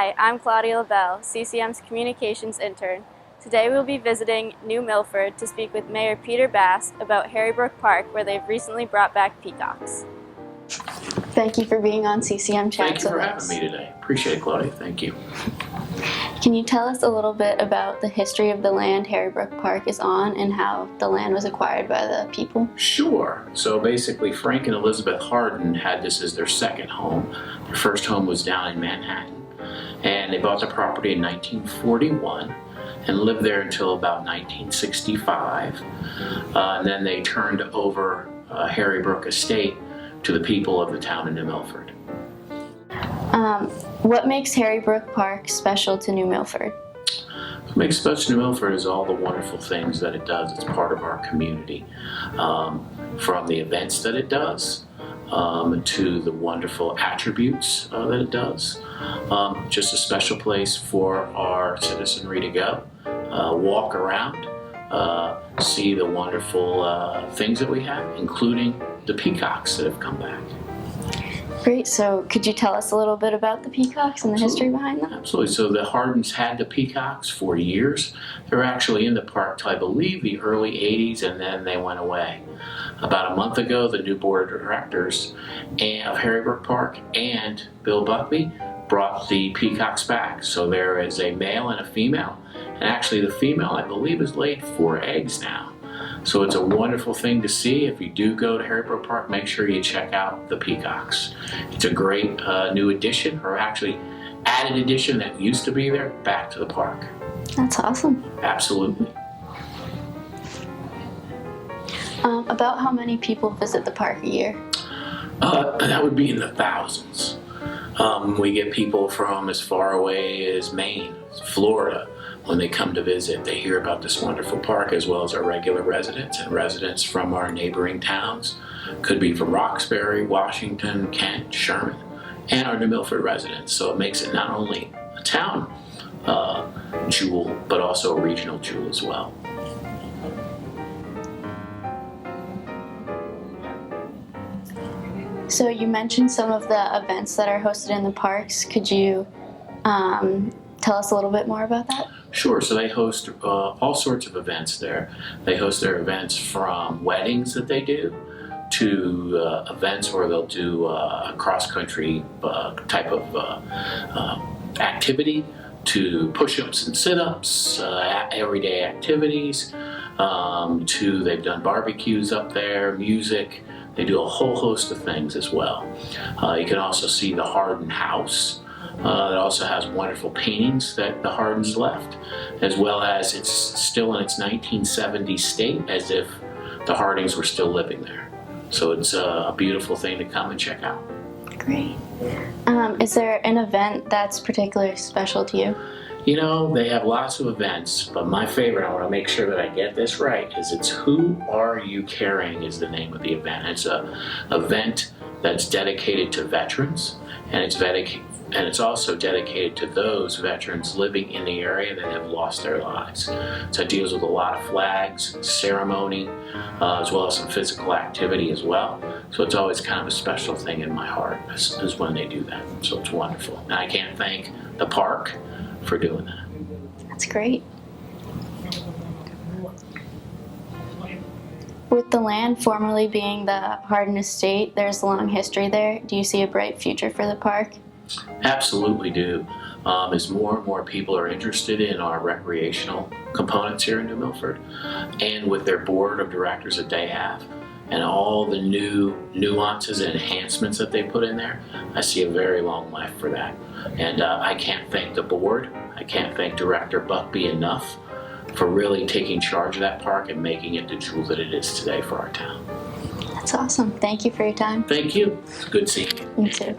Hi, I'm Claudia LaBelle, CCM's Communications Intern. Today we'll be visiting New Milford to speak with Mayor Peter Bass about Harrybrooke Park, where they've recently brought back peacocks. Thank you for being on CCM Chats. Thank you for having me today. Appreciate it, Claudia. Thank you. Can you tell us a little bit about the history of the land Harrybrooke Park is on and how the land was acquired by the people? Sure. So basically, Frank and Elizabeth Harden had this as their second home. Their first home was down in Manhattan, and they bought the property in 1941 and lived there until about 1965. And then they turned over Harrybrooke Estate to the people of the town of New Milford. What makes Harrybrooke Park special to New Milford? What makes special New Milford is all the wonderful things that it does. It's part of our community. From the events that it does, to the wonderful attributes that it does. Just a special place for our citizenry to go, walk around, see the wonderful things that we have, including the peacocks that have come back. Great. So could you tell us a little bit about the peacocks and the history behind them? Absolutely. So the Hardens had the peacocks for years. They were actually in the park till I believe the early 80s, and then they went away. About a month ago, the new board of directors of Harrybrooke Park and Bill Buckby brought the peacocks back. So there is a male and a female. And actually the female, I believe, has laid 4 eggs now. So it's a wonderful thing to see. If you do go to Harrybrooke Park, make sure you check out the peacocks. It's a great new addition, or actually added addition that used to be there, back to the park. That's awesome. Absolutely. About how many people visit the park a year? That would be in the thousands. We get people from as far away as Maine, Florida. When they come to visit, they hear about this wonderful park, as well as our regular residents and residents from our neighboring towns. Could be from Roxbury, Washington, Kent, Sherman, and our New Milford residents. So it makes it not only a town jewel, but also a regional jewel as well. So you mentioned some of the events that are hosted in the parks. Could you tell us a little bit more about that? Sure. So they host all sorts of events there. They host their events from weddings that they do to events where they'll do a cross-country type of activity, to push-ups and sit-ups, everyday activities, to they've done barbecues up there, music. They do a whole host of things as well. You can also see the Harden House. It also has wonderful paintings that the Hardens left, as well as it's still in its 1970s state, as if the Hardens were still living there. So it's a beautiful thing to come and check out. Great. Is there an event that's particularly special to you? You know, they have lots of events, but my favorite, I want to make sure that I get this right, is it's Who Are You Carrying is the name of the event. It's an event that's dedicated to veterans, and it's also dedicated to those veterans living in the area that have lost their lives. So it deals with a lot of flags, ceremony, as well as some physical activity as well. So it's always kind of a special thing in my heart is when they do that. So it's wonderful. And I can't thank the park for doing that. That's great. With the land formerly being the Harden Estate, there's a long history there. Do you see a bright future for the park? Absolutely do. As more and more people are interested in our recreational components here in New Milford, and with their board of directors that they have, and all the new nuances and enhancements that they put in there, I see a very long life for that. And I can't thank the board, I can't thank Director Buckby enough for really taking charge of that park and making it the jewel that it is today for our town. That's awesome. Thank you for your time. Thank you. It's good seeing you. You too.